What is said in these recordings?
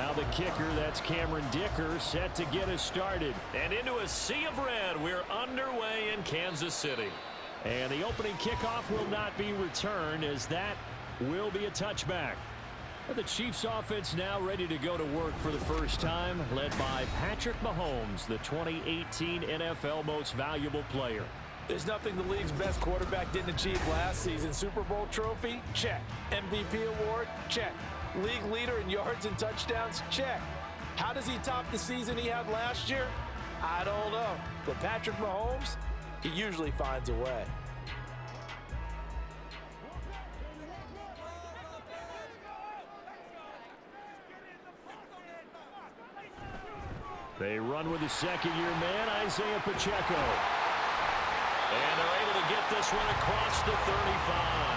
Now the kicker, that's Cameron Dicker, set to get us started. And into a sea of red, we're underway in Kansas City. And the opening kickoff will not be returned, as that will be a touchback. The Chiefs offense now ready to go to work for the first time, led by Patrick Mahomes, the 2018 NFL Most Valuable Player. There's nothing the league's best quarterback didn't achieve last season. Super Bowl trophy? Check. MVP award? Check. League leader in yards and touchdowns? Check. How does he top the season he had last year? I don't know. But Patrick Mahomes, he usually finds a way. They run with the second-year man, Isaiah Pacheco. And they're able to get this one across the 35.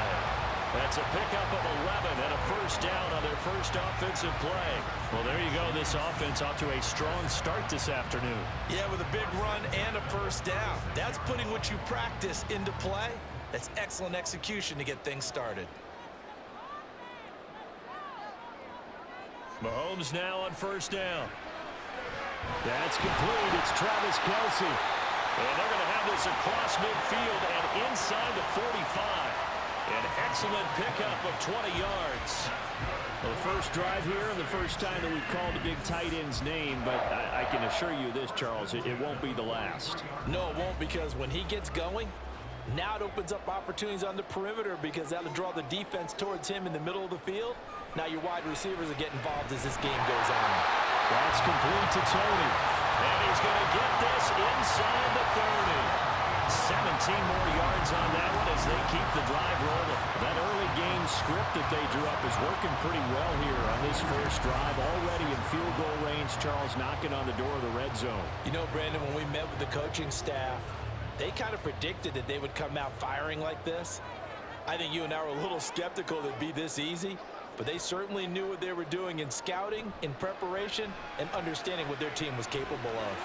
That's a pickup of 11 and a first down on their first offensive play. Well, there you go. This offense off to a strong start this afternoon. Yeah, with a big run and a first down. That's putting what you practice into play. That's excellent execution to get things started. Mahomes now on first down. That's complete. It's Travis Kelce. And they're going to have this across midfield and inside the 45. An excellent pickup of 20 yards. Well, the first drive here and the first time that we've called a big tight end's name, but I can assure you this, Charles, it won't be the last. No, it won't, because when he gets going, now it opens up opportunities on the perimeter, because that'll draw the defense towards him in the middle of the field. Now your wide receivers are getting involved as this game goes on. That's complete to Tony. And he's going to get this inside the 30. 17 more yards on that one as they keep the drive rolling. That early game script that they drew up is working pretty well here on this first drive. Already in field goal range, Charles, knocking on the door of the red zone. You know, Brandon, when we met with the coaching staff, they kind of predicted that they would come out firing like this. I think you and I were a little skeptical that it'd be this easy, but they certainly knew what they were doing in scouting, in preparation, and understanding what their team was capable of.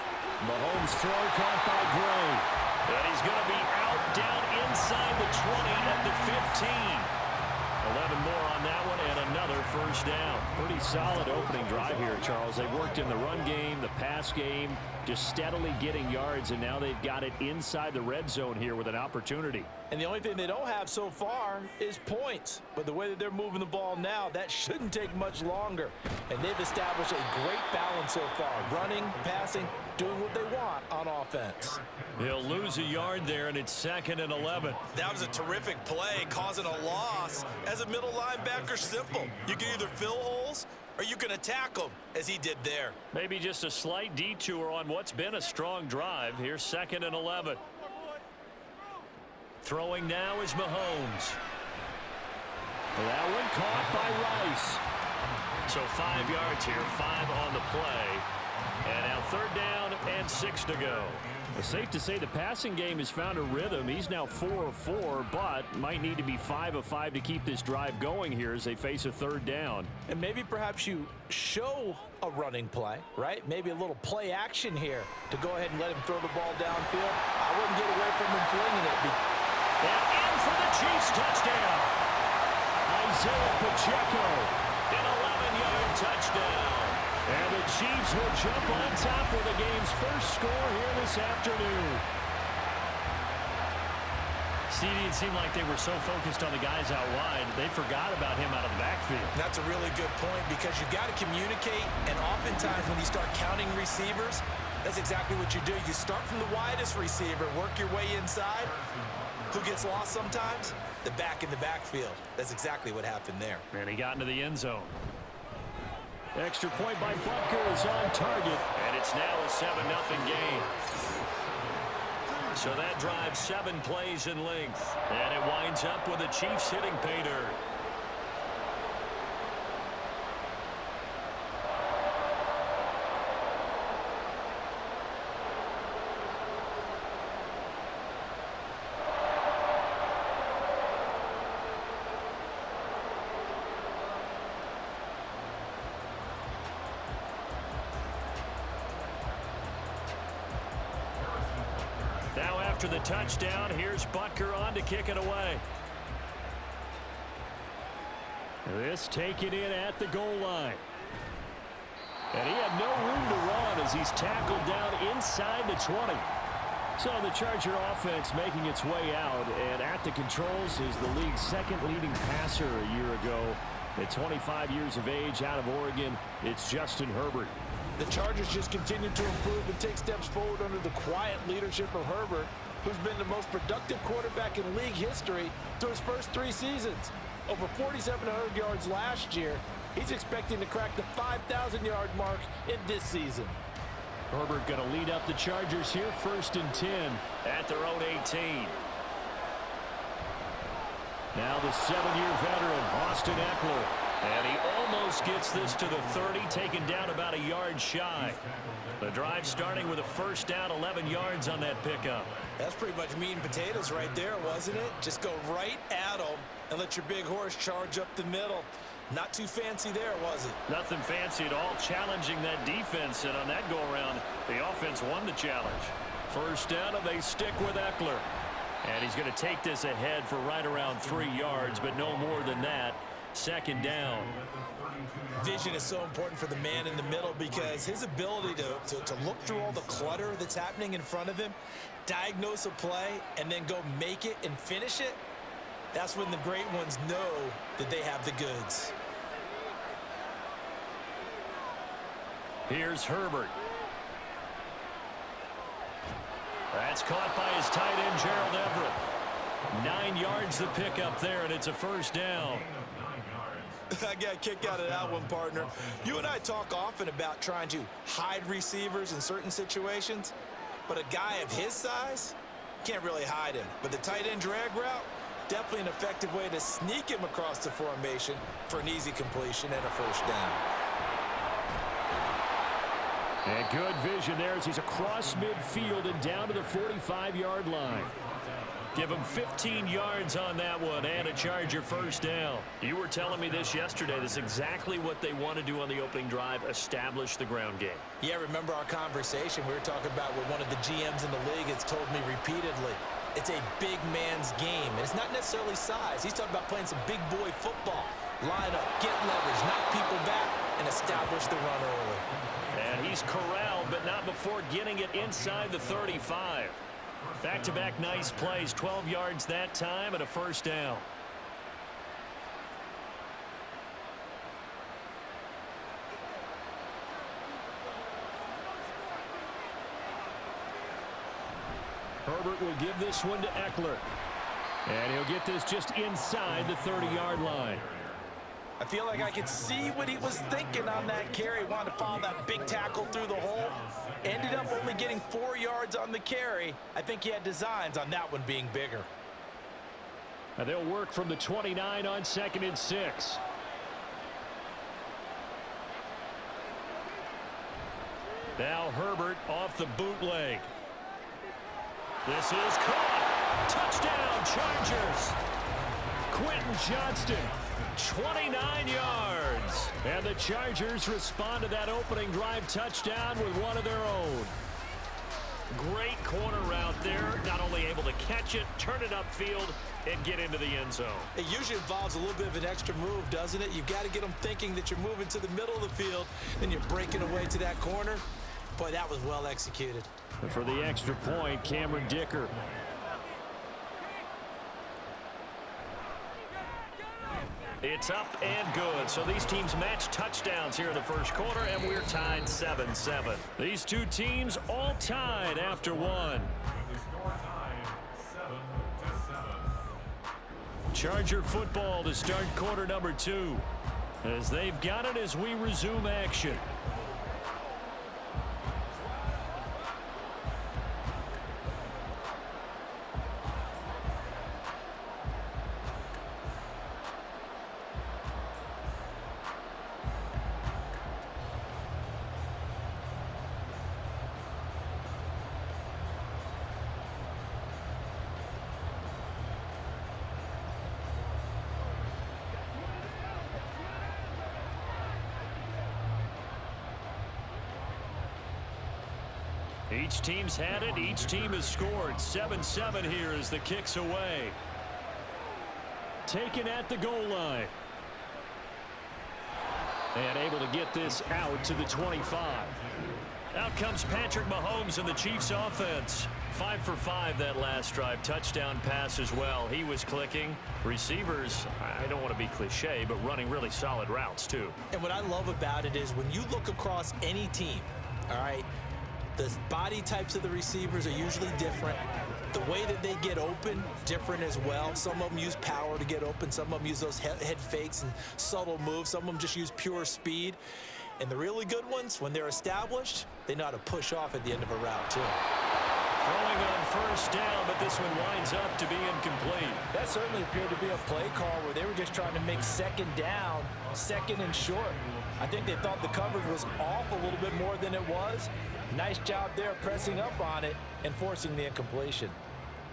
Mahomes' throw caught by Gray. And he's going to be out down inside the 20 at the 15. 11 more on that one and another first down. Pretty solid opening drive here, Charles. They worked in the run game, the pass game, just steadily getting yards, and now they've got it inside the red zone here with an opportunity. And the only thing they don't have so far is points. But the way that they're moving the ball now, that shouldn't take much longer. And they've established a great balance so far. Running, passing, doing what they want on offense. He'll lose a yard there, and it's 2nd and 11. That was a terrific play, causing a loss. As a middle linebacker, simple. You can either fill holes or you can attack them, as he did there. Maybe just a slight detour on what's been a strong drive. Here's 2nd and 11. Throwing now is Mahomes. That one caught by Rice. So 5 yards here, 5 on the play. And now 3rd down and 6 to go. It's safe to say the passing game has found a rhythm. He's now 4 of 4, but might need to be 5 of 5 to keep this drive going here as they face a 3rd down. And maybe perhaps you show a running play, right? Maybe a little play action here to go ahead and let him throw the ball downfield. I wouldn't get away from him flinging it. And in for the Chiefs touchdown. Isaiah Pacheco. An 11-yard touchdown. And the Chiefs will jump on top for the game's first score here this afternoon. CD, it seemed like they were so focused on the guys out wide, they forgot about him out of the backfield. That's a really good point, because you got to communicate, and oftentimes when you start counting receivers, that's exactly what you do. You start from the widest receiver, work your way inside. Who gets lost sometimes? The back in the backfield. That's exactly what happened there. And he got into the end zone. Extra point by Butker is on target. And it's now a 7-0 game. So that drives 7 plays in length. And it winds up with the Chiefs hitting pay dirt. After the touchdown, here's Butker on to kick it away. This taken in at the goal line. And he had no room to run as he's tackled down inside the 20. So the Charger offense making its way out, and at the controls is the league's second leading passer a year ago. At 25 years of age, out of Oregon, it's Justin Herbert. The Chargers just continue to improve and take steps forward under the quiet leadership of Herbert, who's been the most productive quarterback in league history through his first 3 seasons. Over 4,700 yards last year. He's expecting to crack the 5,000-yard mark in this season. Herbert going to lead up the Chargers here, 1st and 10 at their own 18. Now the 7-year veteran, Austin Eckler. And he almost gets this to the 30, taken down about a yard shy. The drive starting with a first down, 11 yards on that pickup. That's pretty much meat and potatoes right there, wasn't it? Just go right at them and let your big horse charge up the middle. Not too fancy there, was it? Nothing fancy at all, challenging that defense, and on that go-around, the offense won the challenge. First down, and they stick with Eckler. And he's going to take this ahead for right around 3 yards, but no more than that. 2nd down. Vision is so important for the man in the middle because his ability to look through all the clutter that's happening in front of him, diagnose a play, and then go make it and finish it, that's when the great ones know that they have the goods. Here's Herbert. That's caught by his tight end, Gerald Everett. 9 yards to pick up there, and it's a first down. I got a kick out of that one, partner. You and I talk often about trying to hide receivers in certain situations, but a guy of his size can't really hide him. But the tight end drag route, definitely an effective way to sneak him across the formation for an easy completion and a first down. And good vision there as he's across midfield and down to the 45-yard line. Give him 15 yards on that one and a Charger first down. You were telling me this yesterday. This is exactly what they want to do on the opening drive, establish the ground game. Yeah, remember our conversation. We were talking about what one of the GMs in the league has told me repeatedly. It's a big man's game, and it's not necessarily size. He's talking about playing some big boy football. Line up, get leverage, knock people back, and establish the run early. And he's corralled, but not before getting it inside the 35. Back-to-back nice plays, 12 yards that time and a first down. Herbert will give this one to Eckler. And he'll get this just inside the 30-yard line. I feel like I could see what he was thinking on that carry. Wanted to follow that big tackle through the hole. Ended up only getting 4 yards on the carry. I think he had designs on that one being bigger. And they'll work from the 29 on 2nd and 6. Now Herbert off the bootleg. This is caught. Touchdown, Chargers. Quentin Johnston, 29 yards. And the Chargers respond to that opening drive touchdown with one of their own. Great corner route there. Not only able to catch it, turn it upfield, and get into the end zone. It usually involves a little bit of an extra move, doesn't it? You've got to get them thinking that you're moving to the middle of the field, and you're breaking away to that corner. Boy, that was well executed. And for the extra point, Cameron Dicker. It's up and good. So these teams match touchdowns here in the first quarter, and we're tied 7-7. These two teams all tied after one. Charger football to start quarter number 2. As they've got it as we resume action. Each team's had it. Each team has scored. 7-7 here as the kick's away. Taken at the goal line. And able to get this out to the 25. Out comes Patrick Mahomes and the Chiefs offense. 5 for 5 that last drive. Touchdown pass as well. He was clicking. Receivers, I don't want to be cliche, but running really solid routes too. And what I love about it is when you look across any team, all right, the body types of the receivers are usually different. The way that they get open, different as well. Some of them use power to get open. Some of them use those head fakes and subtle moves. Some of them just use pure speed. And the really good ones, when they're established, they know how to push off at the end of a route, too. Throwing on first down, but this one winds up to be incomplete. That certainly appeared to be a play call where they were just trying to make second down, second and short. I think they thought the coverage was off a little bit more than it was. Nice job there pressing up on it and forcing the incompletion.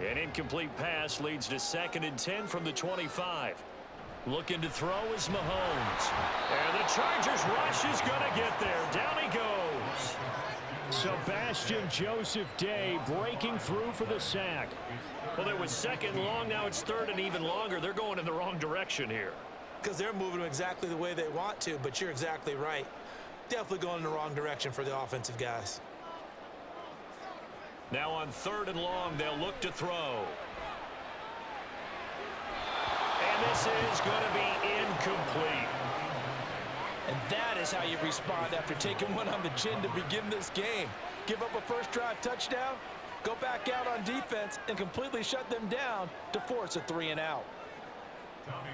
An incomplete pass leads to 2nd and 10 from the 25. Looking to throw is Mahomes. And the Chargers rush is going to get there. Down he goes. Sebastian Joseph Day breaking through for the sack. Well, there was 2nd and long. Now it's 3rd and even longer. They're going in the wrong direction here. Because they're moving them exactly the way they want to, but you're exactly right. Definitely going in the wrong direction for the offensive guys. Now on 3rd and long, they'll look to throw. And this is going to be incomplete. And that is how you respond after taking one on the chin to begin this game. Give up a first drive touchdown, go back out on defense, and completely shut them down to force a 3-and-out.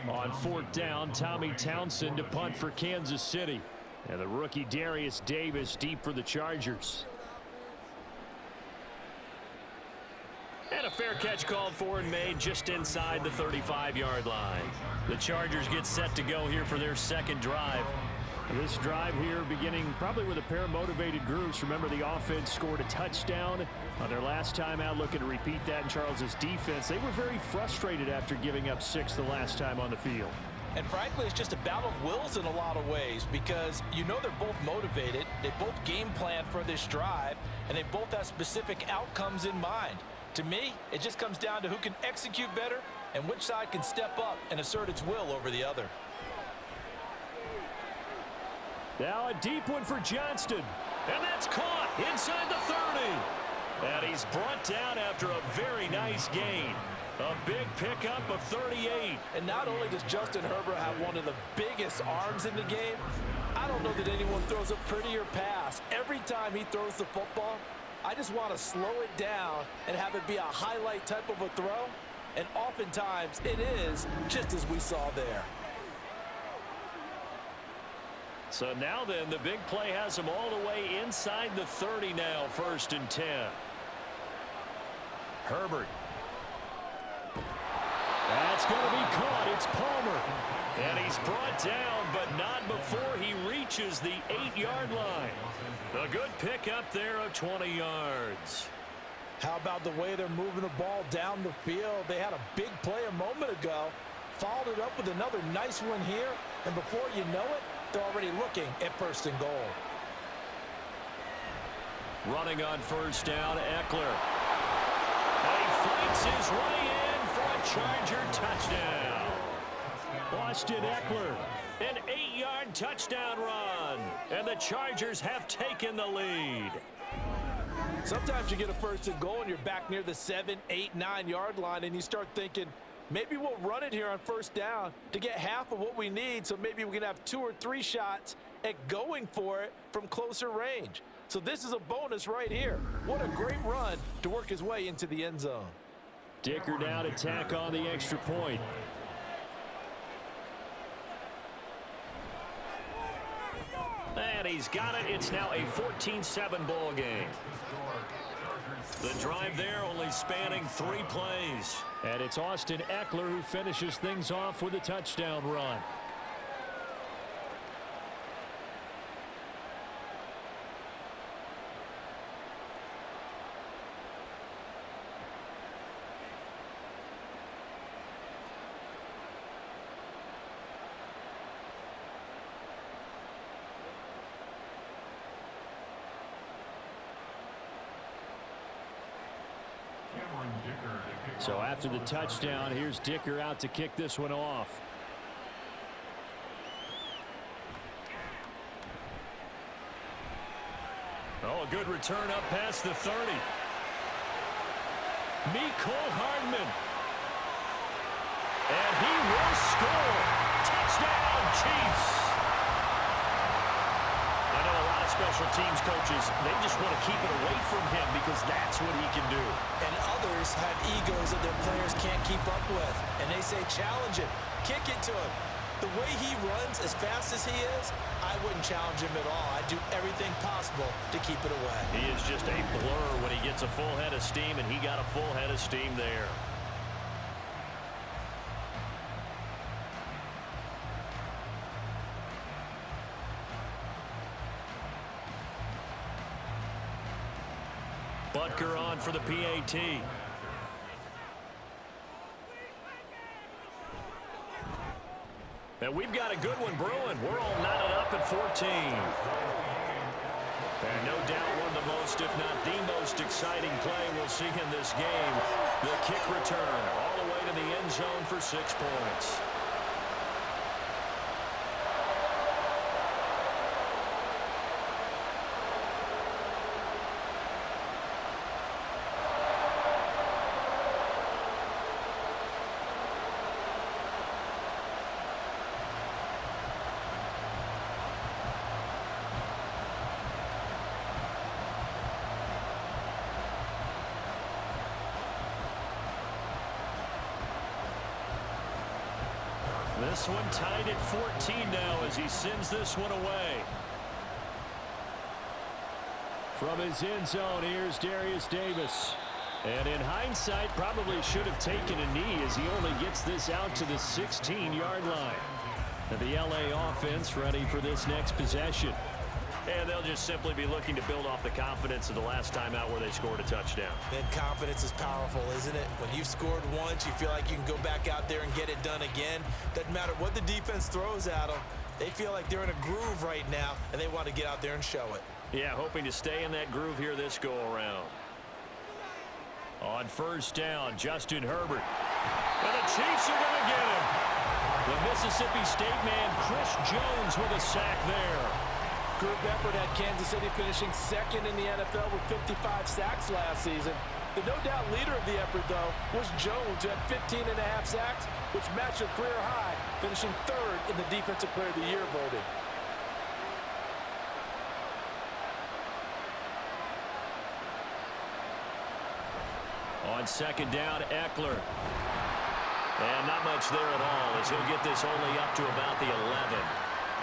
On 4th down, Tommy Townsend to punt for Kansas City. And the rookie Darius Davis deep for the Chargers. And a fair catch called for and made just inside the 35-yard line. The Chargers get set to go here for their 2nd drive. This drive here beginning probably with a pair of motivated groups. Remember, the offense scored a touchdown on their last time out, looking to repeat that in Charles's defense. They were very frustrated after giving up 6 the last time on the field. And frankly, it's just a battle of wills in a lot of ways because you know they're both motivated, they both game plan for this drive, and they both have specific outcomes in mind. To me, it just comes down to who can execute better and which side can step up and assert its will over the other. Now a deep one for Johnston. And that's caught inside the 30. And he's brought down after a very nice gain. A big pickup of 38. And not only does Justin Herbert have one of the biggest arms in the game, I don't know that anyone throws a prettier pass. Every time he throws the football, I just want to slow it down and have it be a highlight type of a throw. And oftentimes it is, just as we saw there. So now then, the big play has him all the way inside the 30 now, 1st and 10. Herbert. That's going to be caught. It's Palmer. And he's brought down, but not before he reaches the 8-yard line. A good pickup there of 20 yards. How about the way they're moving the ball down the field? They had a big play a moment ago, followed it up with another nice one here, and before you know it, they're already looking at 1st and goal. Running on 1st down, Eckler. And he fights his way in for a Charger touchdown. Austin Eckler. An 8-yard touchdown run. And the Chargers have taken the lead. Sometimes you get a 1st and goal and you're back near the 7, 8, 9-yard line and you start thinking, maybe we'll run it here on 1st down to get half of what we need, so maybe we can have 2 or 3 shots at going for it from closer range. So this is a bonus right here. What a great run to work his way into the end zone. Dicker now to tack on the extra point. And he's got it. It's now a 14-7 ball game. The drive there only spanning 3 plays. And it's Austin Eckler who finishes things off with a touchdown run. So after the touchdown, here's Dicker out to kick this one off. good return up past the 30. Mecole Hardman. And he will score. Touchdown, Chiefs. I know a lot of special teams coaches, they just want to keep it away from him because that's what he can do. And others have egos that their players can't keep up with. And they say, challenge him, kick it to him. The way he runs as fast as he is, I wouldn't challenge him at all. I'd do everything possible to keep it away. He is just a blur when he gets a full head of steam, and he got a full head of steam there. Butker on for the PAT. And we've got a good one brewing. We're all knotted up at 14. And no doubt one of the most, if not the most exciting play we'll see in this game. The kick return all the way to the end zone for 6 points. This one tied at 14 now as he sends this one away. From his end zone, here's Darius Davis. And in hindsight, probably should have taken a knee as he only gets this out to the 16-yard line. And the LA offense ready for this next possession. And they'll just simply be looking to build off the confidence of the last time out where they scored a touchdown. Then confidence is powerful, isn't it? When you've scored once, you feel like you can go back out there and get it done again. Doesn't matter what the defense throws at them. They feel like they're in a groove right now, and they want to get out there and show it. Yeah, hoping to stay in that groove here this go-around. On first down, Justin Herbert. And the Chiefs are going to get him. The Mississippi State man, Chris Jones, with a sack there. Group effort had Kansas City finishing second in the NFL with 55 sacks last season. The no-doubt leader of the effort, though, was Jones, who had 15.5 sacks, which matched a career high, finishing third in the Defensive Player of the Year voting. On second down, Eckler. And not much there at all as he'll get this only up to about the 11.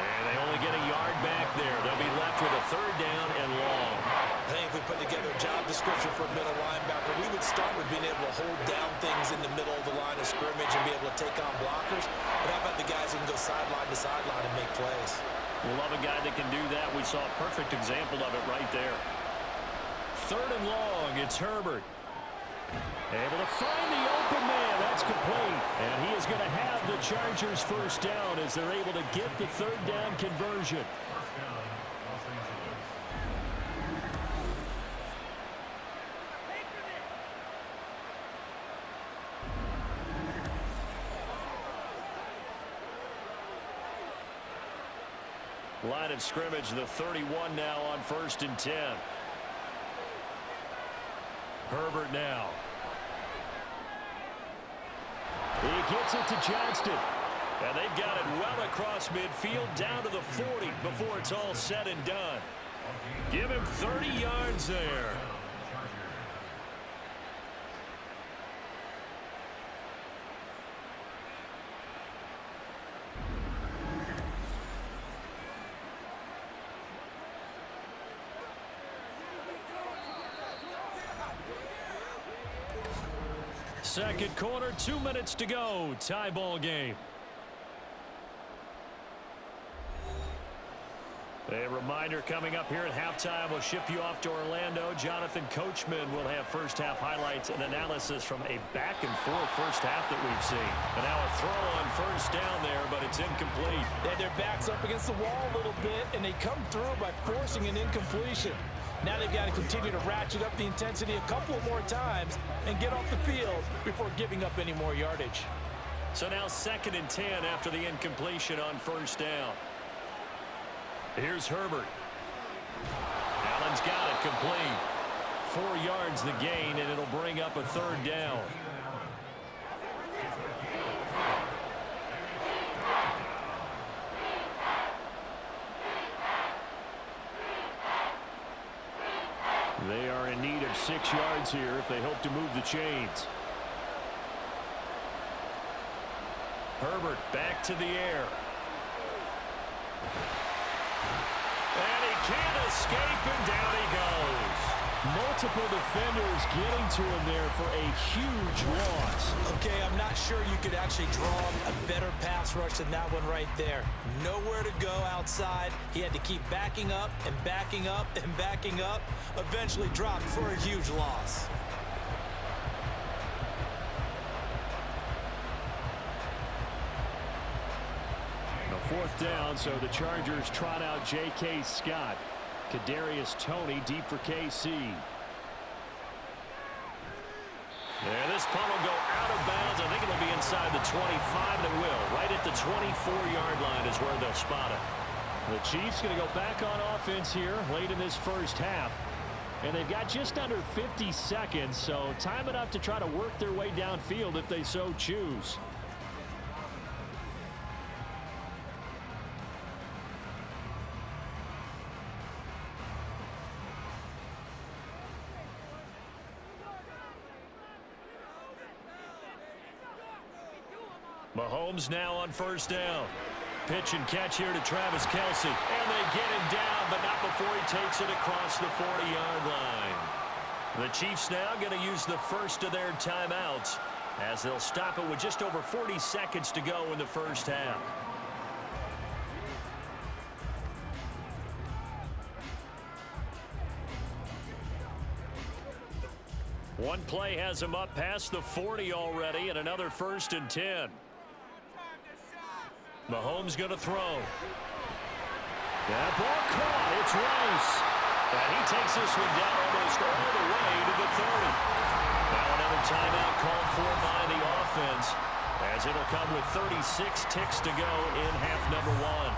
And they only get a yard back there. They'll be left with a third down and long. I think if we put together a job description for a middle linebacker, we would start with being able to hold down things in the middle of the line of scrimmage and be able to take on blockers. But how about the guys who can go sideline to sideline and make plays? We'll love a guy that can do that. We saw a perfect example of it right there. Third and long, it's Herbert. Able to find the open man. That's complete. And he is going to have the Chargers first down as they're able to get the third down conversion. Line of scrimmage, the 31 now on 1st and 10. Herbert now. He gets it to Johnston. And they've got it well across midfield down to the 40 before it's all said and done. Give him 30 yards there. Second quarter, 2 minutes to go. Tie ball game. A reminder coming up here at halftime. We'll ship you off to Orlando. Jonathan Coachman will have first half highlights and analysis from a back and forth first half that we've seen. And now a throw on first down there, but it's incomplete. They had their backs up against the wall a little bit, and they come through by forcing an incompletion. Now they've got to continue to ratchet up the intensity a couple of more times and get off the field before giving up any more yardage. So now 2nd and 10 after the incompletion on first down. Here's Herbert. Allen one's got it complete. 4 yards the gain, and it'll bring up a third down. They are in need of 6 yards here if they hope to move the chains. Herbert back to the air. And he can't escape, and down he goes. Multiple defenders getting to him there for a huge loss. Okay, I'm not sure you could actually draw a better pass rush than that one right there. Nowhere to go outside. He had to keep backing up and backing up and backing up. Eventually dropped for a huge loss. A 4th down, so the Chargers trot out J.K. Scott. Kadarius Toney deep for KC. Yeah, this punt will go out of bounds. I think it'll be inside the 25, and it will. Right at the 24-yard line is where they'll spot it. The Chiefs going to go back on offense here late in this first half. And they've got just under 50 seconds, so time enough to try to work their way downfield if they so choose. Mahomes now on 1st down. Pitch and catch here to Travis Kelce. And they get him down, but not before he takes it across the 40-yard line. The Chiefs now going to use the first of their timeouts as they'll stop it with just over 40 seconds to go in the first half. One play has him up past the 40 already, and another 1st and 10. Mahomes going to throw. That ball caught. It's Rice. And he takes this one down almost all the way to the 30. Now another timeout called for by the offense, as it'll come with 36 ticks to go in half number 1.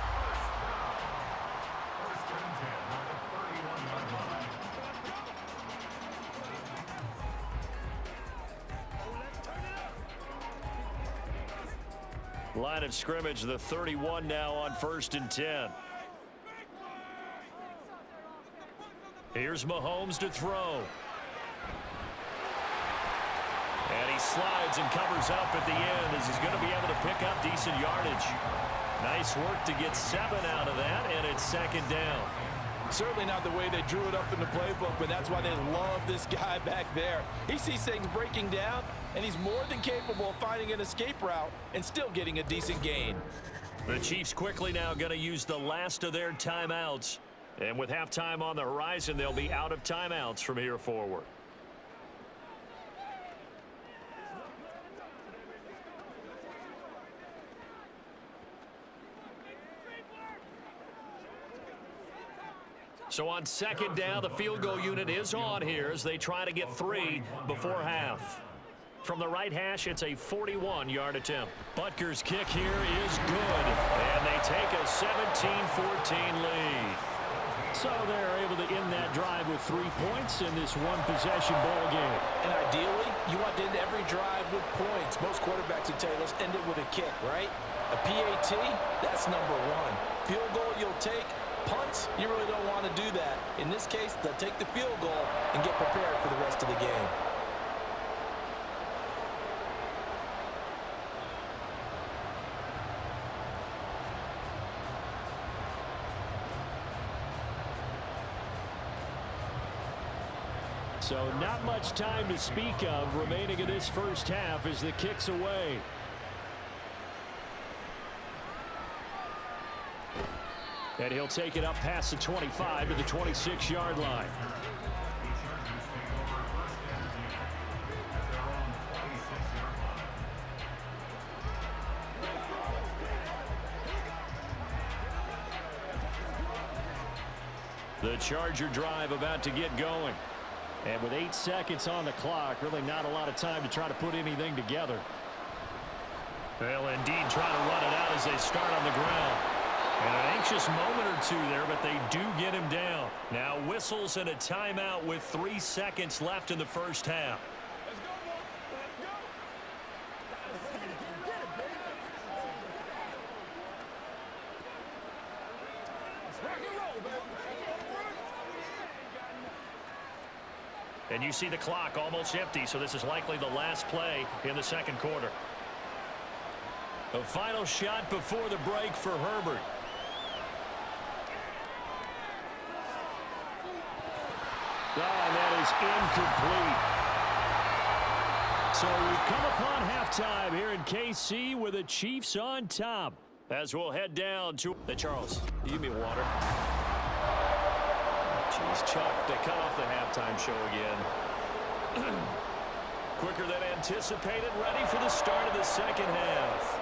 Line of scrimmage, the 31 now on 1st and 10. Here's Mahomes to throw. And he slides and covers up at the end as he's going to be able to pick up decent yardage. Nice work to get 7 out of that, and it's 2nd down. Certainly not the way they drew it up in the playbook, but that's why they love this guy back there. He sees things breaking down, and he's more than capable of finding an escape route and still getting a decent gain. The Chiefs quickly now going to use the last of their timeouts. And with halftime on the horizon, they'll be out of timeouts from here forward. So on 2nd down, the field goal unit is on here as they try to get 3 before half. From the right hash, it's a 41-yard attempt. Butker's kick here is good, and they take a 17-14 lead. So they're able to end that drive with 3 points in this one-possession ball game. And ideally, you want to end every drive with points. Most quarterbacks would tell you, let's end it with a kick, right? A PAT, that's number 1. Field goal you'll take. Punts, you really don't want to do that. In this case, they'll take the field goal and get prepared for the rest of the game. So not much time to speak of remaining in this first half as the kick's away. And he'll take it up past the 25 to the 26-yard line. The Charger drive about to get going. And with 8 seconds on the clock, really not a lot of time to try to put anything together. They'll indeed try to run it out as they start on the ground. And an anxious moment or two there, but they do get him down. Now whistles and a timeout with 3 seconds left in the first half. And you see the clock almost empty, so this is likely the last play in the second quarter. A final shot before the break for Herbert. And that is incomplete. So we've come upon halftime here in KC with the Chiefs on top. As we'll head down to the Charles. You give me water. Jeez, Chuck, they cut off the halftime show again. Quicker than anticipated, ready for the start of the second half.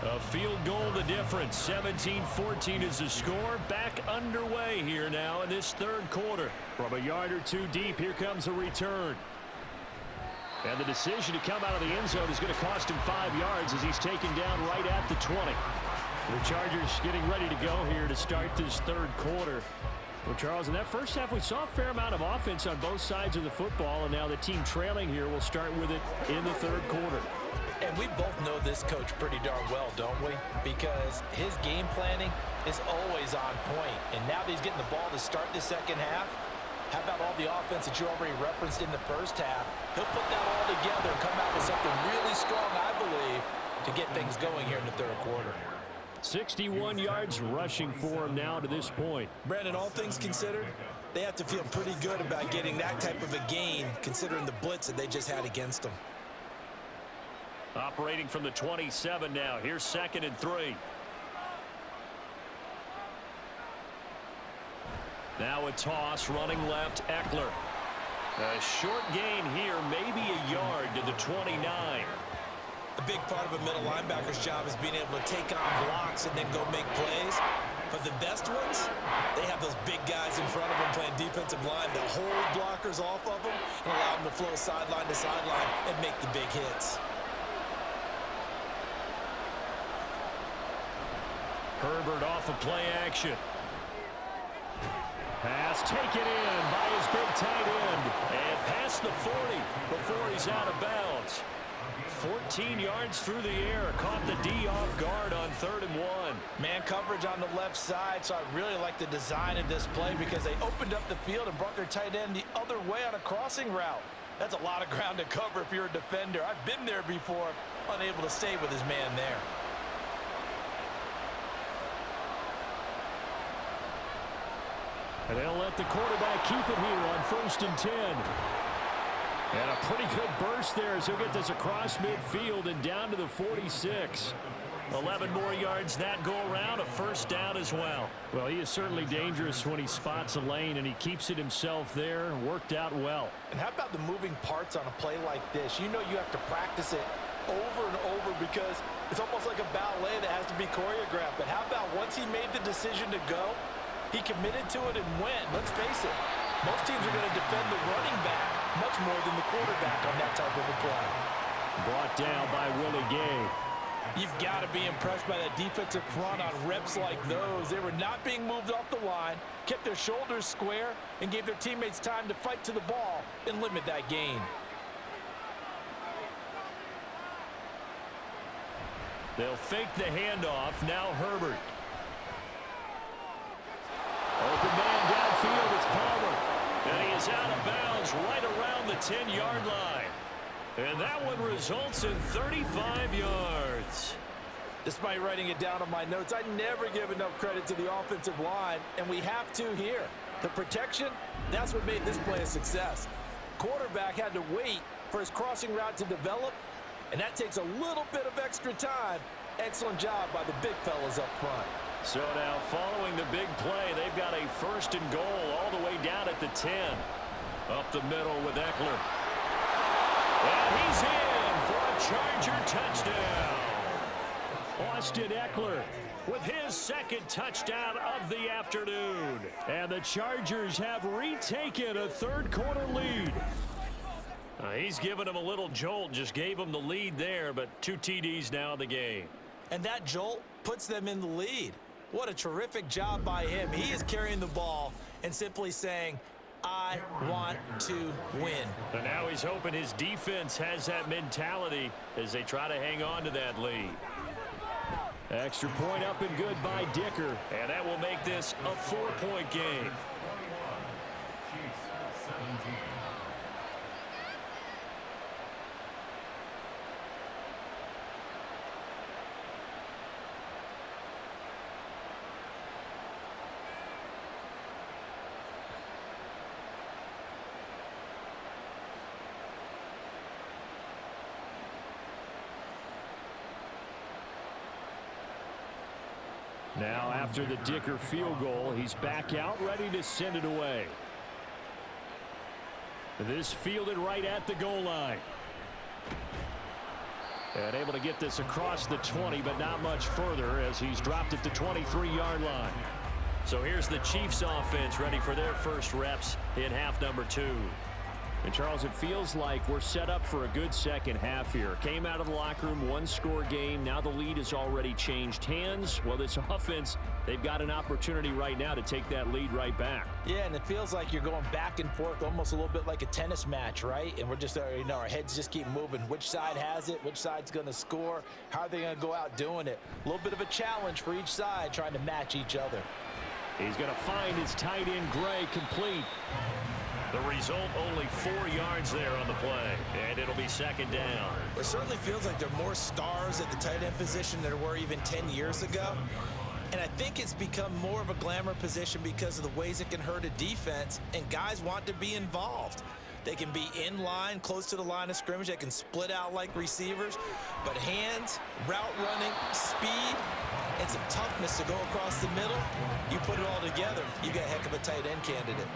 A field goal the difference. 17-14 is the score. Back underway here now in this third quarter. From a yard or two deep, here comes a return. And the decision to come out of the end zone is going to cost him 5 yards as he's taken down right at the 20. The Chargers getting ready to go here to start this third quarter. Well, Charles, in that first half, we saw a fair amount of offense on both sides of the football, and now the team trailing here will start with it in the third quarter. And we both know this coach pretty darn well, don't we? Because his game planning is always on point. And now that he's getting the ball to start the second half, how about all the offense that you already referenced in the first half? He'll put that all together and come out with something really strong, I believe, to get things going here in the third quarter. 61 yards rushing for him now to this point. Brandon, all things considered, they have to feel pretty good about getting that type of a gain, considering the blitz that they just had against them. Operating from the 27 now. Here's 2nd and 3. Now a toss running left, Eckler. A short gain here, maybe a yard to the 29. A big part of a middle linebacker's job is being able to take on blocks and then go make plays. But the best ones, they have those big guys in front of them playing defensive line that hold blockers off of them and allow them to flow sideline to sideline and make the big hits. Herbert off of play action. Pass taken in by his big tight end. And past the 40 before he's out of bounds. 14 yards through the air. Caught the D off guard on 3rd and 1. Man coverage on the left side, so I really like the design of this play because they opened up the field and brought their tight end the other way on a crossing route. That's a lot of ground to cover if you're a defender. I've been there before, unable to stay with his man there. And they'll let the quarterback keep it here on 1st and 10. And a pretty good burst there as he'll get this across midfield and down to the 46. 11 more yards that go around, a first down as well. Well, he is certainly dangerous when he spots a lane, and he keeps it himself there. Worked out well. And how about the moving parts on a play like this? You know you have to practice it over and over because it's almost like a ballet that has to be choreographed. But how about once he made the decision to go, he committed to it and went. Let's face it, most teams are going to defend the running back much more than the quarterback on that type of a play. Brought down by Willie Gay. You've got to be impressed by that defensive front on reps like those. They were not being moved off the line, kept their shoulders square, and gave their teammates time to fight to the ball and limit that gain. They'll fake the handoff. Now Herbert. Open man downfield. It's Palmer. And he is out of bounds right around the 10-yard line. And that one results in 35 yards. Despite writing it down on my notes, I never give enough credit to the offensive line, and we have to here. The protection, that's what made this play a success. Quarterback had to wait for his crossing route to develop, And that takes a little bit of extra time. Excellent job by the big fellas up front. So now following the big play, they've got a 1st and goal all the way down at the 10. Up the middle with Eckler. And he's in for a Charger touchdown. Austin Eckler with his 2nd touchdown of the afternoon. And the Chargers have retaken a 3rd quarter lead. He's given him a little jolt, just gave him the lead there, but 2 TDs now in the game. And that jolt puts them in the lead. What a terrific job by him. He is carrying the ball and simply saying, I want to win. And now he's hoping his defense has that mentality as they try to hang on to that lead. Extra point up and good by Dicker. And that will make this a 4-point game. Now after the Dicker field goal, he's back out ready to send it away. This fielded right at the goal line. And able to get this across the 20, but not much further as he's dropped at the 23-yard line. So here's the Chiefs offense ready for their first reps in half number 2. And Charles, it feels like we're set up for a good second half here. Came out of the locker room, 1-score game. Now the lead has already changed hands. Well, this offense, they've got an opportunity right now to take that lead right back. Yeah, and it feels like you're going back and forth almost a little bit like a tennis match, right? And we're just, our heads just keep moving. Which side has it? Which side's going to score? How are they going to go out doing it? A little bit of a challenge for each side trying to match each other. He's going to find his tight end, Gray, complete. The result, only 4 yards there on the play, and it'll be 2nd down. It certainly feels like there are more stars at the tight end position than there were even 10 years ago. And I think it's become more of a glamour position because of the ways it can hurt a defense, and guys want to be involved. They can be in line, close to the line of scrimmage. They can split out like receivers. But hands, route running, speed, and some toughness to go across the middle, you put it all together, you got a heck of a tight end candidate.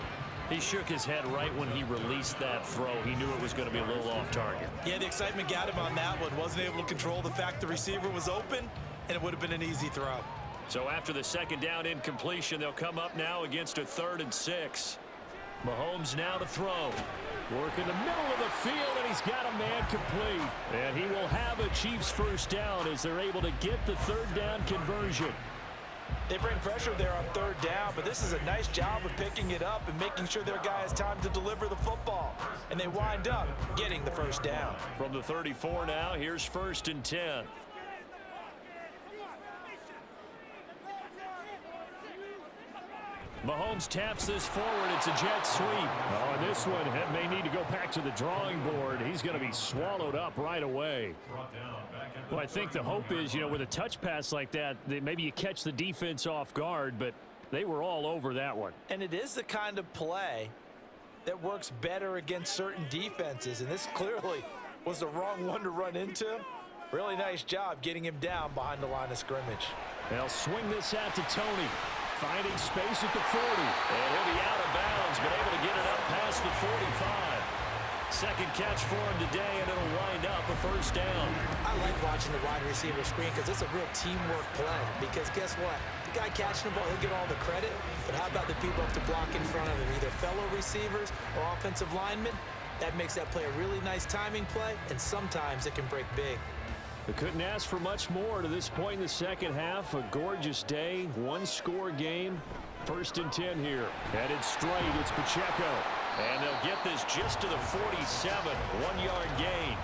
He shook his head right when he released that throw. He knew it was going to be a little off target. Yeah, the excitement got him on that one. Wasn't able to control the fact the receiver was open, and it would have been an easy throw. So after the 2nd down incompletion, they'll come up now against a 3rd and 6. Mahomes now to throw. Work in the middle of the field, and he's got a man complete. And he will have a Chiefs 1st down as they're able to get the 3rd down conversion. They bring pressure there on 3rd down, but this is a nice job of picking it up and making sure their guy has time to deliver the football. And they wind up getting the 1st down. From the 34 now, here's 1st and 10. Mahomes taps this forward. It's a jet sweep. Oh, and this one may need to go back to the drawing board. He's going to be swallowed up right away. Well, I think the hope is, with a touch pass like that maybe you catch the defense off guard, but they were all over that one. And it is the kind of play that works better against certain defenses, and this clearly was the wrong one to run into. Really nice job getting him down behind the line of scrimmage. They'll swing this out to Tony. Finding space at the 40. And he'll be out of bounds, but able to get it up past the 45. 2nd catch for him today, and it'll wind up a 1st down. I like watching the wide receiver screen because it's a real teamwork play. Because guess what? The guy catching the ball, he'll get all the credit. But how about the people up to block in front of him, either fellow receivers or offensive linemen? That makes that play a really nice timing play, and sometimes it can break big. They couldn't ask for much more to this point in the 2nd half. A gorgeous day, 1-score game. 1st and 10 here. Headed straight, it's Pacheco. And they'll get this just to the 47, 1-yard gain.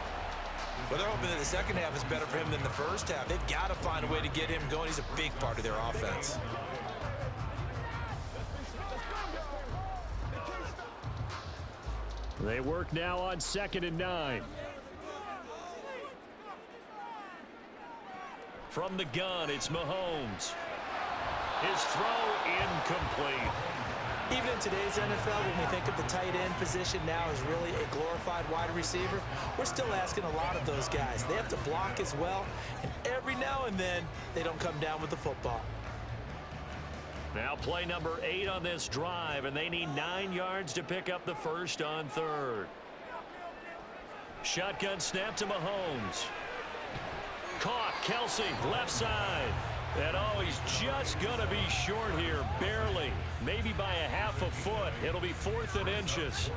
Well, they're hoping that the 2nd half is better for him than the 1st half. They've got to find a way to get him going. He's a big part of their offense. They work now on 2nd and 9. From the gun, it's Mahomes. His throw incomplete. Even in today's NFL, when we think of the tight end position now as really a glorified wide receiver, we're still asking a lot of those guys. They have to block as well, and every now and then, they don't come down with the football. Now play number 8 on this drive, and they need 9 yards to pick up the first on 3rd. Shotgun snap to Mahomes. Caught, Kelsey, left side. And oh, he's just going to be short here, barely. Maybe by a half a foot. It'll be 4th and inches.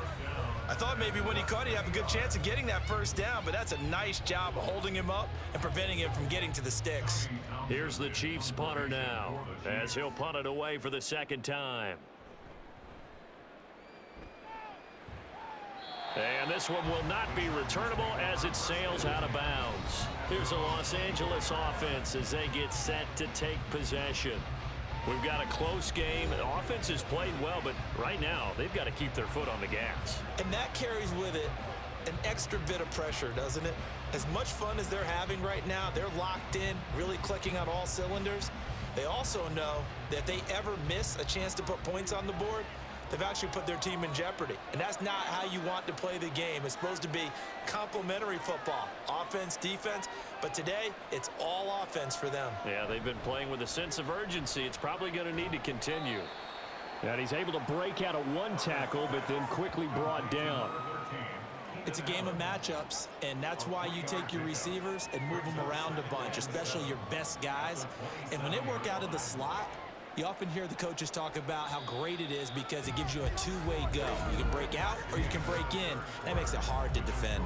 I thought maybe when he caught, he'd have a good chance of getting that first down, but that's a nice job of holding him up and preventing him from getting to the sticks. Here's the Chiefs punter now, as he'll punt it away for the 2nd time. And this one will not be returnable as it sails out of bounds. Here's the Los Angeles offense as they get set to take possession. We've got a close game. The offense has played well, but right now they've got to keep their foot on the gas. And that carries with it an extra bit of pressure, doesn't it? As much fun as they're having right now, they're locked in, really clicking on all cylinders. They also know that if they ever miss a chance to put points on the board, they've actually put their team in jeopardy. And that's not how you want to play the game. It's supposed to be complementary football, offense, defense. But today, it's all offense for them. Yeah, they've been playing with a sense of urgency. It's probably going to need to continue. And he's able to break out of one tackle, but then quickly brought down. It's a game of matchups, and that's why you take your receivers and move them around a bunch, especially your best guys. And when they work out of the slot, you often hear the coaches talk about how great it is because it gives you a two-way go. You can break out or you can break in. That makes it hard to defend.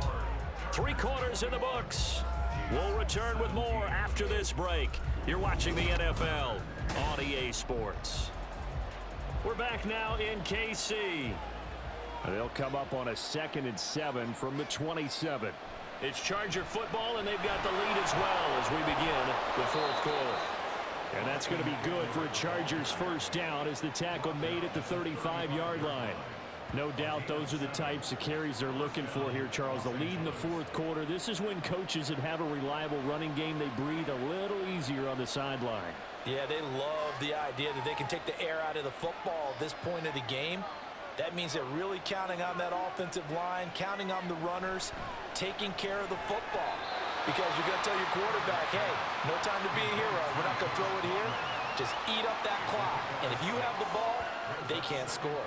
3 quarters in the books. We'll return with more after this break. You're watching the NFL on EA Sports. We're back now in KC. They'll come up on a 2nd and 7 from the 27. It's Charger football, and they've got the lead as well as we begin the 4th quarter. And that's going to be good for a Chargers first down as the tackle made at the 35-yard line. No doubt those are the types of carries they're looking for here, Charles. The lead in the 4th quarter. This is when coaches that have a reliable running game, they breathe a little easier on the sideline. Yeah, they love the idea that they can take the air out of the football at this point of the game. That means they're really counting on that offensive line, counting on the runners, taking care of the football. Because you're going to tell your quarterback, hey, no time to be a hero. We're not going to throw it here. Just eat up that clock. And if you have the ball, they can't score.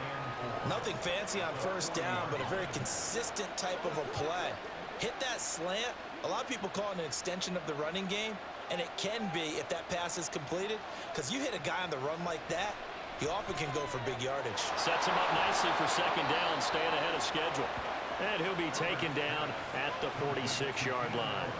Nothing fancy on first down, but a very consistent type of a play. Hit that slant. A lot of people call it an extension of the running game, and it can be if that pass is completed. Because you hit a guy on the run like that, you often can go for big yardage. Sets him up nicely for 2nd down, staying ahead of schedule. And he'll be taken down at the 46-yard line.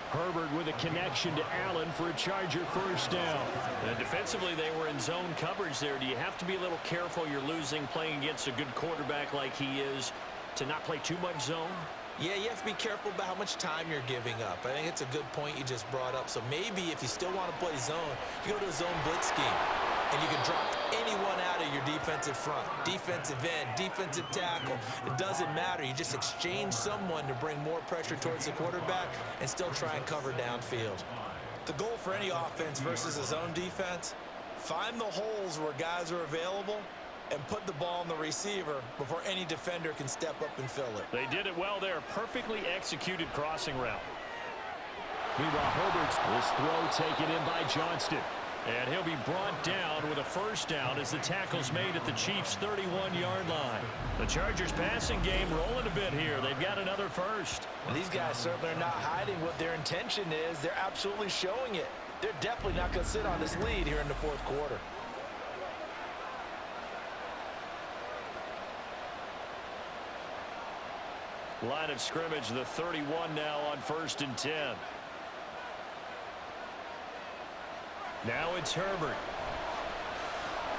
Herbert with a connection to Allen for a Charger first down. And defensively, they were in zone coverage there. Do you have to be a little careful? You're losing playing against a good quarterback like he is to not play too much zone? Yeah, you have to be careful about how much time you're giving up. I think it's a good point you just brought up. So maybe if you still want to play zone, you go to a zone blitz scheme. And you can drop anyone out of your defensive front. Defensive end, defensive tackle. It doesn't matter. You just exchange someone to bring more pressure towards the quarterback and still try and cover downfield. The goal for any offense versus a zone defense, find the holes where guys are available and put the ball on the receiver before any defender can step up and fill it. They did it well there. Perfectly executed crossing route. Meanwhile, Herbert's this throw taken in by Johnston. And he'll be brought down with a first down as the tackle's made at the Chiefs' 31-yard line. The Chargers passing game rolling a bit here. They've got another first. And these guys certainly are not hiding what their intention is. They're absolutely showing it. They're definitely not going to sit on this lead here in the 4th quarter. Line of scrimmage, the 31 now on 1st and 10. Now it's Herbert.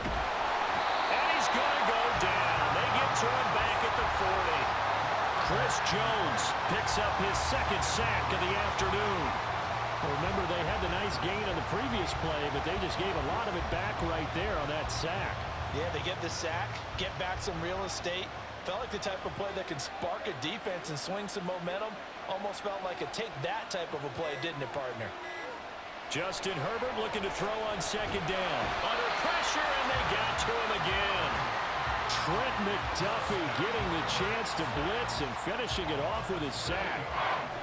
And he's going to go down. They get to him back at the 40. Chris Jones picks up his 2nd sack of the afternoon. Well, remember, they had the nice gain on the previous play, but they just gave a lot of it back right there on that sack. Yeah, they get the sack, get back some real estate. Felt like the type of play that can spark a defense and swing some momentum. Almost felt like a take that type of a play, didn't it, partner? Justin Herbert looking to throw on 2nd down. Under pressure, and they got to him again. Trent McDuffie getting the chance to blitz and finishing it off with his sack.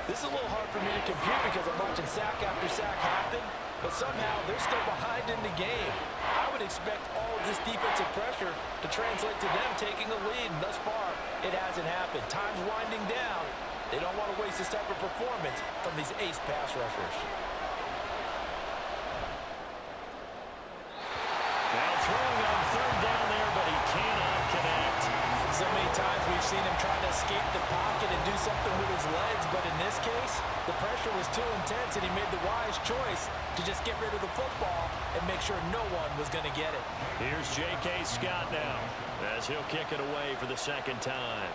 This is a little hard for me to compute because I'm watching sack after sack happen, but somehow they're still behind in the game. I would expect all of this defensive pressure to translate to them taking a lead, and thus far, it hasn't happened. Time's winding down. They don't want to waste this type of performance from these ace pass rushers. Now throwing on third down there, but he cannot connect. So many times we've seen him trying to escape the pocket and do something with his legs, but in this case, the pressure was too intense and he made the wise choice to just get rid of the football and make sure no one was going to get it. Here's J.K. Scott now as he'll kick it away for the second time.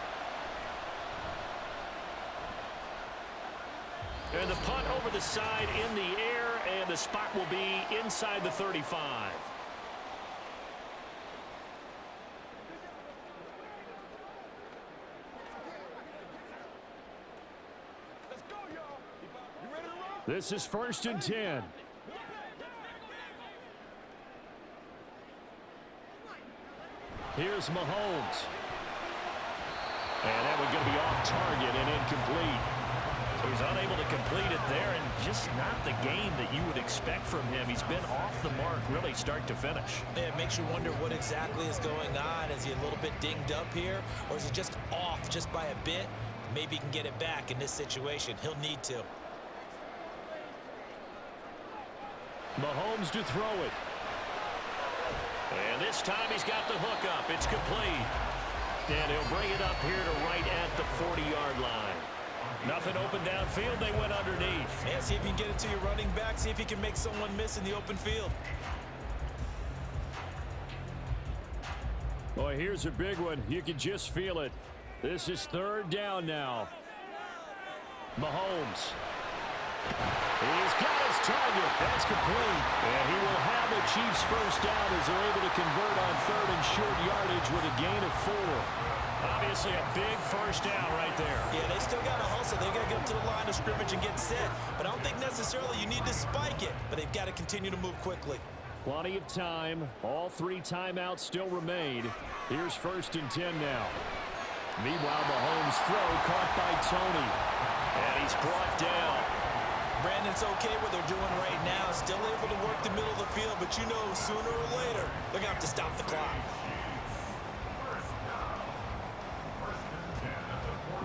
And the punt over the side in the air, and the spot will be inside the 35. This is 1st and 10. Here's Mahomes. And that one going to be off target and incomplete. So he's unable to complete it there, and just not the game that you would expect from him. He's been off the mark really start to finish. Yeah, it makes you wonder what exactly is going on. Is he a little bit dinged up here, or is he just off just by a bit? Maybe he can get it back in this situation. He'll need to. Mahomes to throw it. And this time he's got the hook up. It's complete. And he'll bring it up here to right at the 40-yard line. Nothing open downfield. They went underneath. Yeah, see if you can get it to your running back. See if you can make someone miss in the open field. Boy, here's a big one. You can just feel it. This is 3rd down now. Mahomes. He's got his target. That's complete. And he will have the Chiefs first down as they're able to convert on 3rd and short yardage with a gain of 4. Obviously a big first down right there. Yeah, they still got to hustle. They got to get up to the line of scrimmage and get set. But I don't think necessarily you need to spike it. But they've got to continue to move quickly. Plenty of time. All 3 timeouts still remain. Here's 1st and 10 now. Meanwhile, Mahomes' throw caught by Tony. And he's brought down. Brandon's okay what they're doing right now. Still able to work the middle of the field, but you know sooner or later they're going to have to stop the clock.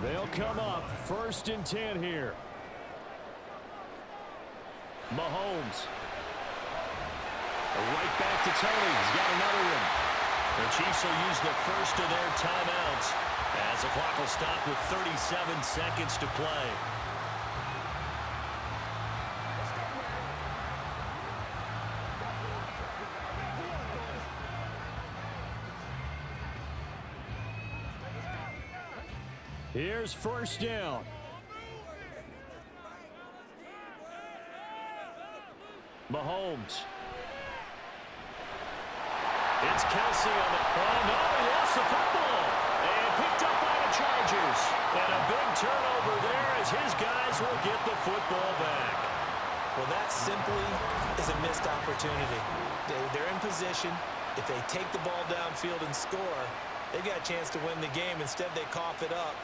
They'll come up 1st and 10 here. Mahomes. Right back to Tony. He's got another one. The Chiefs will use the first of their timeouts as the clock will stop with 37 seconds to play. Here's 1st down. Mahomes. It's Kelsey on the... Oh, no, he lost the football. And picked up by the Chargers. And a big turnover there as his guys will get the football back. Well, that simply is a missed opportunity. They're in position. If they take the ball downfield and score, they've got a chance to win the game. Instead, they cough it up.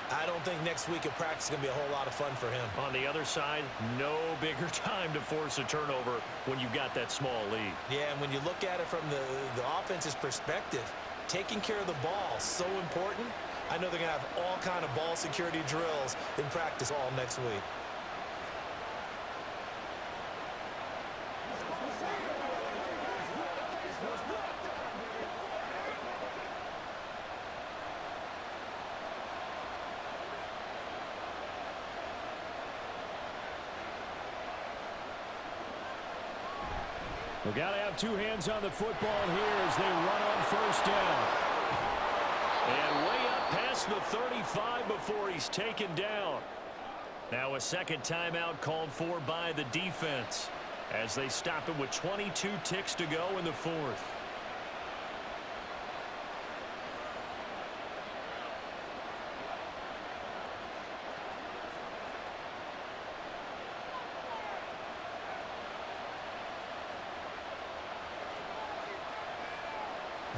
I don't think next week at practice is going to be a whole lot of fun for him. On the other side, no bigger time to force a turnover when you've got that small lead. Yeah, and when you look at it from the offense's perspective, taking care of the ball is so important. I know they're going to have all kind of ball security drills in practice all next week. They've got to have 2 hands on the football here as they run on 1st down. And way up past the 35 before he's taken down. Now a second timeout called for by the defense as they stop him with 22 ticks to go in the 4th.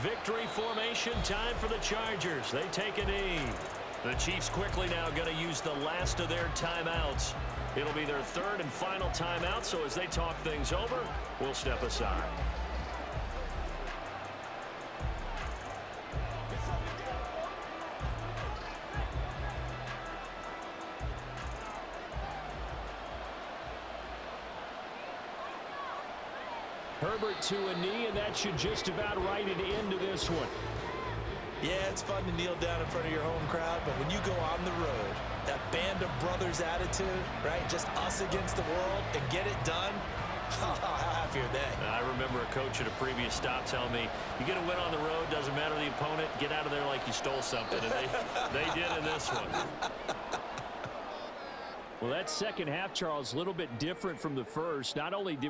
Victory formation time for the Chargers. They take a knee. The Chiefs quickly now going to use the last of their timeouts. It'll be their third and final timeout, so as they talk things over, we'll step aside. Herbert to a knee, and that should just about write it into this one. Yeah, it's fun to kneel down in front of your home crowd, but when you go on the road, that band of brothers attitude, right? Just us against the world and get it done. How happy are they? I remember a coach at a previous stop telling me, you get a win on the road, doesn't matter the opponent, get out of there like you stole something. And they did in this one. Well, that second half, Charles, a little bit different from the first. Not only did